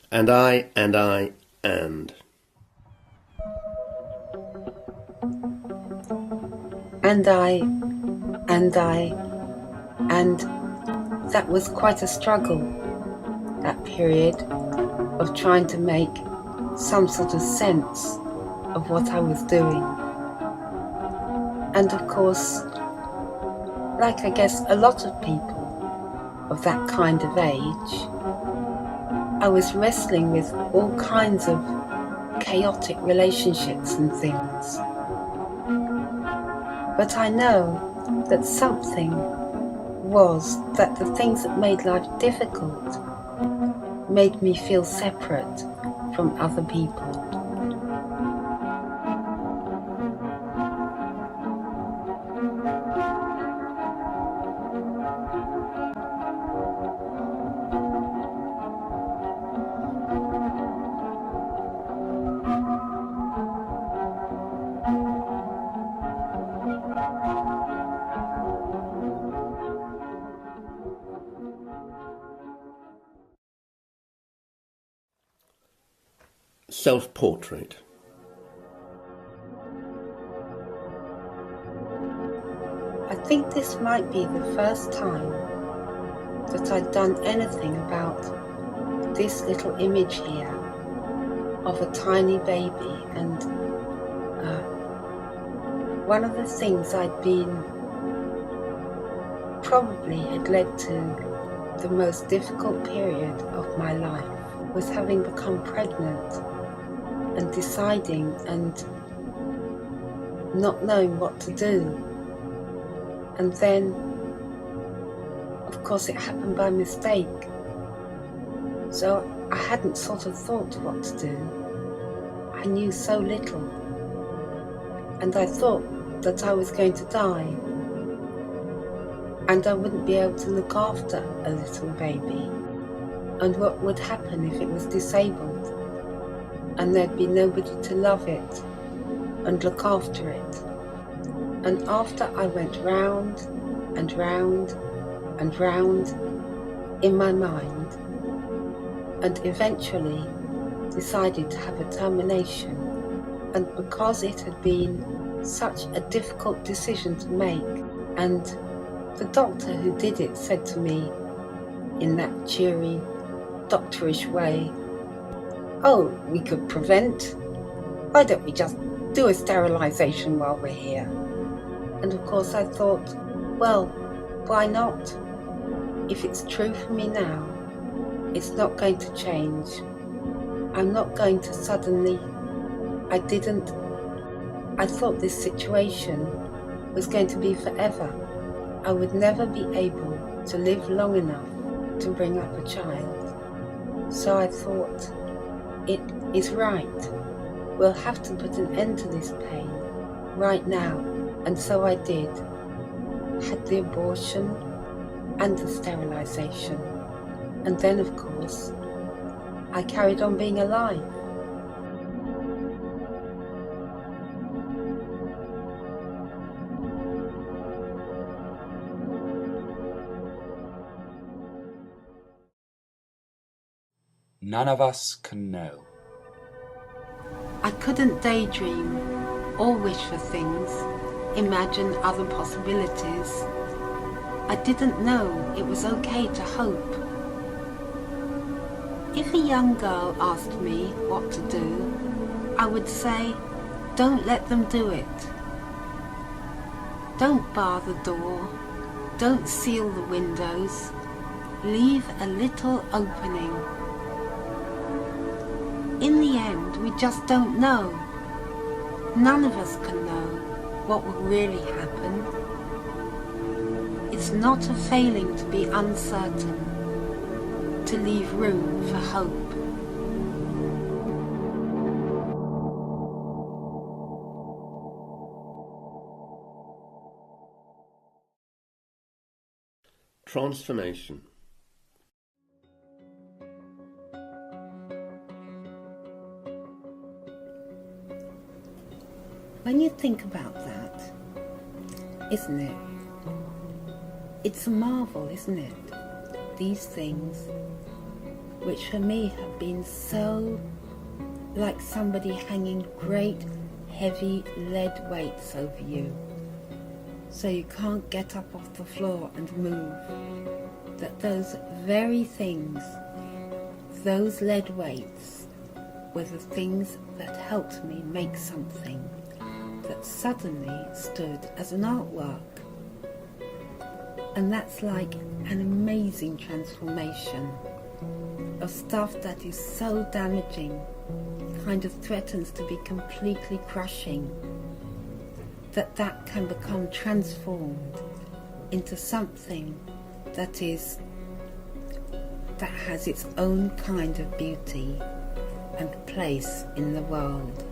And I, and I, and. And I, and I, and that was quite a struggle, that period of trying to make some sort of sense of what I was doing. And of course, like I guess a lot of people of that kind of age, I was wrestling with all kinds of chaotic relationships and things. But I know that something was that the things that made life difficult made me feel separate from other people. Self-portrait. I think this might be the first time that I'd done anything about this little image here of a tiny baby, and one of the things I'd been probably had led to the most difficult period of my life was having become pregnant and deciding and not knowing what to do. And then, of course, it happened by mistake. So I hadn't sort of thought what to do. I knew so little. And I thought that I was going to die. And I wouldn't be able to look after a little baby. And what would happen if it was disabled? And there'd be nobody to love it and look after it. And after I went round and round and round in my mind, and eventually decided to have a termination, and because it had been such a difficult decision to make, and the doctor who did it said to me in that cheery, doctorish way, "Oh, we could prevent. Why don't we just do a sterilisation while we're here?" And of course I thought, well, why not? If it's true for me now, it's not going to change. I'm not going to suddenly, I thought this situation was going to be forever. I would never be able to live long enough to bring up a child. So I thought, it is right. We'll have to put an end to this pain right now. And so I did. Had the abortion and the sterilisation. And then, of course, I carried on being alive. None of us can know. I couldn't daydream or wish for things, imagine other possibilities. I didn't know it was okay to hope. If a young girl asked me what to do, I would say, don't let them do it. Don't bar the door. Don't seal the windows. Leave a little opening. In the end, we just don't know. None of us can know what will really happen. It's not a failing to be uncertain, to leave room for hope. Transformation. When you think about that, isn't it? It's a marvel, isn't it? These things. which for me have been so like somebody hanging great heavy lead weights over you, so you can't get up off the floor and move, that those very things, those lead weights, were the things that helped me make something that suddenly stood as an artwork. And that's like an amazing transformation of stuff that is so damaging, kind of threatens to be completely crushing, that can become transformed into something that has its own kind of beauty and place in the world.